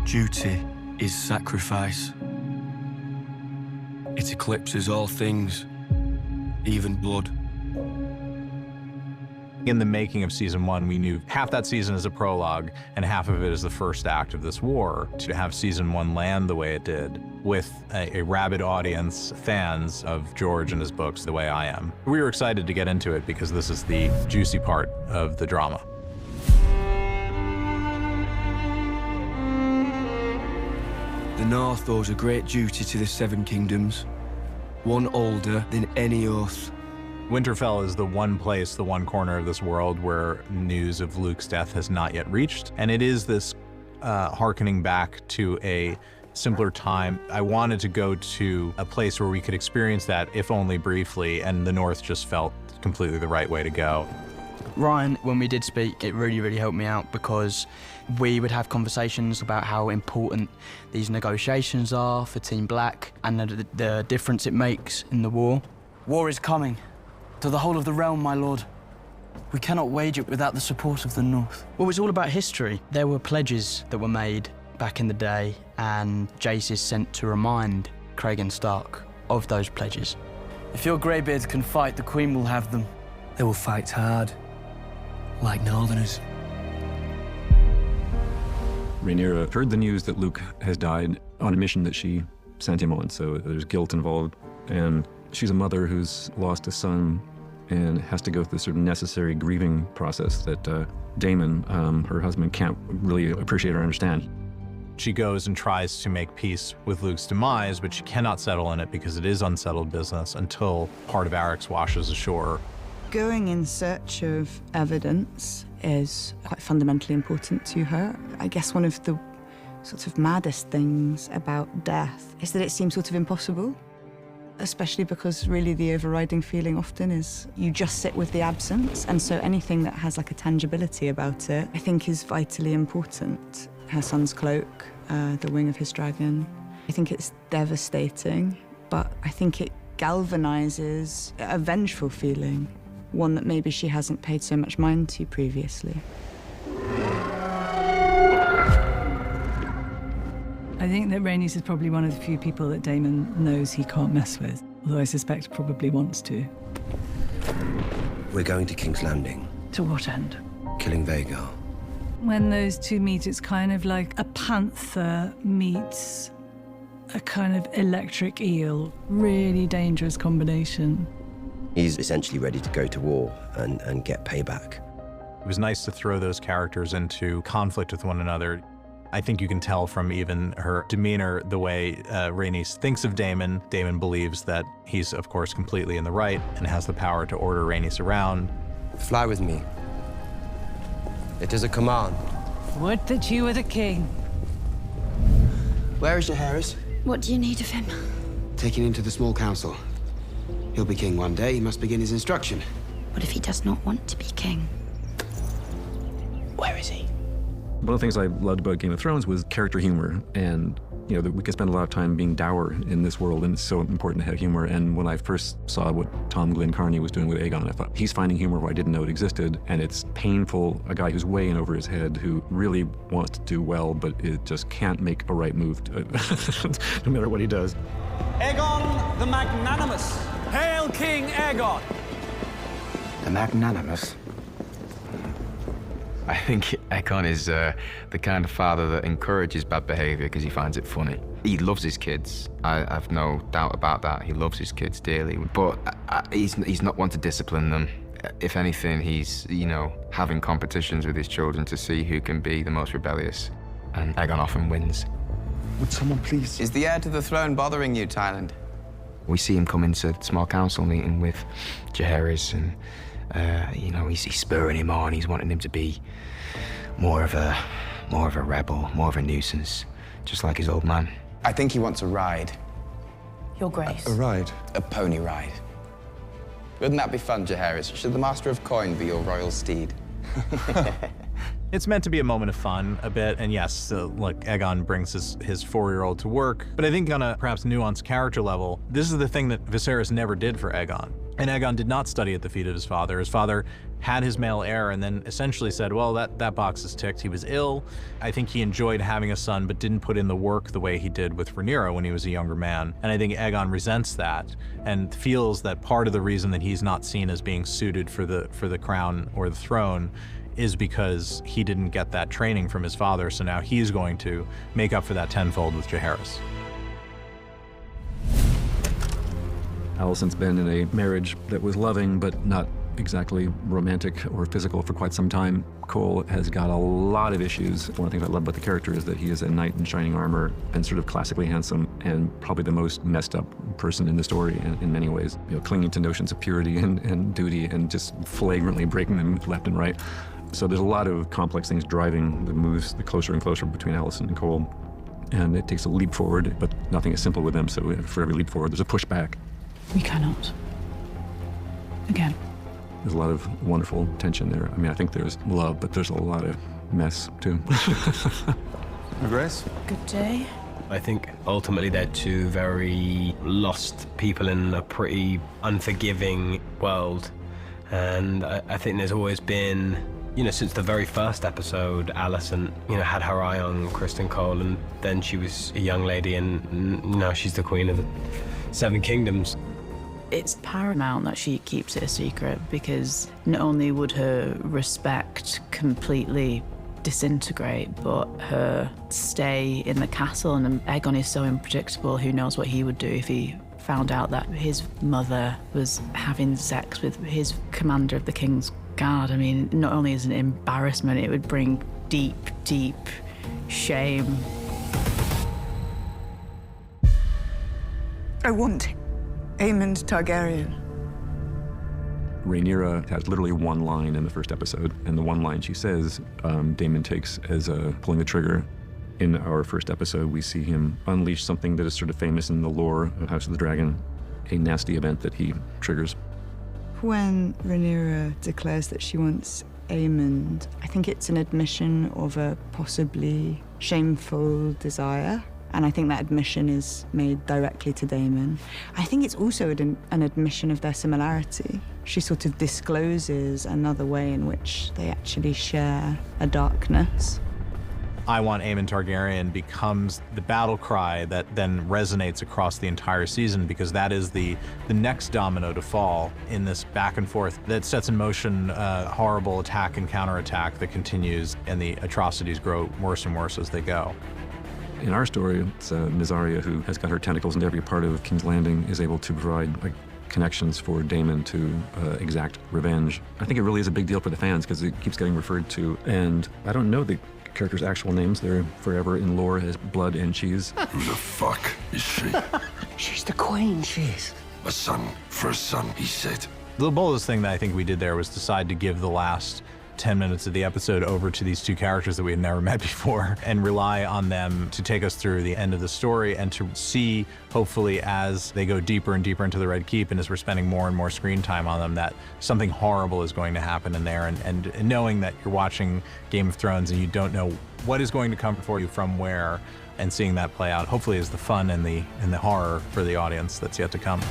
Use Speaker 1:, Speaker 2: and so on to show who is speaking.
Speaker 1: Duty is sacrifice. It eclipses all things, even blood.
Speaker 2: In the making of season 1, we knew half that season is a prologue and half of it is the first act of this war. To have season 1 land the way it did, with a rabid audience, fans of George and his books the way I am. We were excited to get into it because this is the juicy part of the drama.
Speaker 1: The North owes a great duty to the Seven Kingdoms, one older than any oath.
Speaker 2: Winterfell is the one place, the one corner of this world where news of Luke's death has not yet reached. And it is this hearkening back to a simpler time. I wanted to go to a place where we could experience that, if only briefly, and the North just felt completely the right way to go.
Speaker 3: Ryan, when we did speak, it really helped me out because we would have conversations about how important these negotiations are for Team Black and the difference it makes in the war. War is coming. To the whole of the realm, my lord. We cannot wage it without the support of the North. Well, it's all about history. There were pledges that were made back in the day, and Jace is sent to remind Cregan Stark of those pledges. If your Greybeards can fight, the Queen will have them.
Speaker 1: They will fight hard, like Northerners.
Speaker 4: Rhaenyra heard the news that Luke has died on a mission that she sent him on, so there's guilt involved. And she's a mother who's lost a son and has to go through the sort of necessary grieving process that Daemon, her husband, can't really appreciate or understand.
Speaker 2: She goes and tries to make peace with Luke's demise, but she cannot settle in it because it is unsettled business until part of Arrax washes ashore.
Speaker 5: Going in search of evidence is quite fundamentally important to her. I guess one of the sort of maddest things about death is that it seems sort of impossible, especially because really the overriding feeling often is you just sit with the absence, and so anything that has like a tangibility about it, I think, is vitally important. Her son's cloak, the wing of his dragon. I think it's devastating, but I think it galvanizes a vengeful feeling, one that maybe she hasn't paid so much mind to previously.
Speaker 6: I think that Rhaenys is probably one of the few people that Daemon knows he can't mess with, although I suspect probably wants to.
Speaker 7: We're going to King's Landing.
Speaker 6: To what end?
Speaker 7: Killing Vhagar.
Speaker 6: When those two meet, it's kind of like a panther meets a kind of electric eel. Really dangerous combination.
Speaker 7: He's essentially ready to go to war and get payback.
Speaker 2: It was nice to throw those characters into conflict with one another. I think you can tell from even her demeanor the way Rhaenys thinks of Daemon. Daemon believes that he's, of course, completely in the right and has the power to order Rhaenys around.
Speaker 7: Fly with me. It is a command.
Speaker 6: Would that you were the king.
Speaker 8: Where is Jaehaerys?
Speaker 9: What do you need of him?
Speaker 8: Taken into the small council. He'll be king one day. He must begin his instruction.
Speaker 9: What if he does not want to be king?
Speaker 8: Where is he?
Speaker 4: One of the things I loved about Game of Thrones was character humor, and you know, that we could spend a lot of time being dour in this world, and it's so important to have humor. And when I first saw what Tom Glyn Carney was doing with Aegon, I thought, he's finding humor where I didn't know it existed, and it's painful. A guy who's way in over his head, who really wants to do well, but it just can't make a right move, no matter what he does.
Speaker 10: Aegon the Magnanimous. Hail King Aegon!
Speaker 8: The Magnanimous?
Speaker 11: I think Aegon is the kind of father that encourages bad behavior because he finds it funny. He loves his kids. I have no doubt about that. He loves his kids dearly, but he's not one to discipline them. If anything, he's, you know, having competitions with his children to see who can be the most rebellious, and Aegon often wins.
Speaker 8: Would someone please?
Speaker 11: Is the heir to the throne bothering you, Tyland? We see him come into the small council meeting with Jaehaerys, and you know, he's spurring him on. He's wanting him to be more of a rebel, more of a nuisance, just like his old man.
Speaker 8: I think he wants a ride.
Speaker 9: Your Grace.
Speaker 8: A ride? A pony ride. Wouldn't that be fun, Jaehaerys? Should the Master of Coin be your royal steed?
Speaker 2: It's meant to be a moment of fun, a bit, and yes, look, Aegon brings his 4-year-old to work, but I think on a perhaps nuanced character level, this is the thing that Viserys never did for Aegon. And Aegon did not study at the feet of his father. His father had his male heir and then essentially said, well, that box is ticked. He was ill. I think he enjoyed having a son, but didn't put in the work the way he did with Rhaenyra when he was a younger man. And I think Aegon resents that and feels that part of the reason that he's not seen as being suited for the crown or the throne is because he didn't get that training from his father. So now he's going to make up for that tenfold with Jaehaerys.
Speaker 4: Alicent's been in a marriage that was loving, but not exactly romantic or physical for quite some time. Cole has got a lot of issues. One of the things I love about the character is that he is a knight in shining armor and sort of classically handsome and probably the most messed up person in the story in many ways. You know, clinging to notions of purity and duty and just flagrantly breaking them left and right. So there's a lot of complex things driving the moves the closer and closer between Alicent and Cole. And it takes a leap forward, but nothing is simple with them. So for every leap forward, there's a pushback.
Speaker 12: We cannot. Again.
Speaker 4: There's a lot of wonderful tension there. I mean, I think there's love, but there's a lot of mess, too.
Speaker 13: Grace?
Speaker 12: Good day.
Speaker 13: I think ultimately they're two very lost people in a pretty unforgiving world. And I think there's always been, you know, since the very first episode, Alicent, you know, had her eye on Criston Cole, and then she was a young lady, and now she's the queen of the Seven Kingdoms.
Speaker 12: It's paramount that she keeps it a secret, because not only would her respect completely disintegrate, but her stay in the castle, and Aegon is so unpredictable, who knows what he would do if he found out that his mother was having sex with his commander of the King's Guard. I mean, not only is it an embarrassment, it would bring deep, deep shame.
Speaker 5: I want Aemond Targaryen.
Speaker 4: Rhaenyra has literally one line in the first episode, and the one line she says, Daemon takes as pulling the trigger. In our first episode, we see him unleash something that is sort of famous in the lore of House of the Dragon, a nasty event that he triggers.
Speaker 5: When Rhaenyra declares that she wants Aemond, I think it's an admission of a possibly shameful desire. And I think that admission is made directly to Daemon. I think it's also an admission of their similarity. She sort of discloses another way in which they actually share a darkness.
Speaker 2: I want Aemond Targaryen becomes the battle cry that then resonates across the entire season, because that is the next domino to fall in this back and forth that sets in motion horrible attack and counterattack that continues, and the atrocities grow worse and worse as they go.
Speaker 4: In our story, it's Miss Arya, who has got her tentacles into every part of King's Landing, is able to provide connections for Daemon to exact revenge. I think it really is a big deal for the fans because it keeps getting referred to, and I don't know the characters' actual names. They're forever in lore as Blood and Cheese.
Speaker 14: Who the fuck is she?
Speaker 15: She's the queen, she is.
Speaker 14: A son for a son, he said.
Speaker 2: The boldest thing that I think we did there was decide to give the last 10 minutes of the episode over to these two characters that we had never met before and rely on them to take us through the end of the story, and to see, hopefully, as they go deeper and deeper into the Red Keep and as we're spending more and more screen time on them, that something horrible is going to happen in there. And knowing that you're watching Game of Thrones and you don't know what is going to come for you from where, and seeing that play out, hopefully, is the fun and the horror for the audience that's yet to come.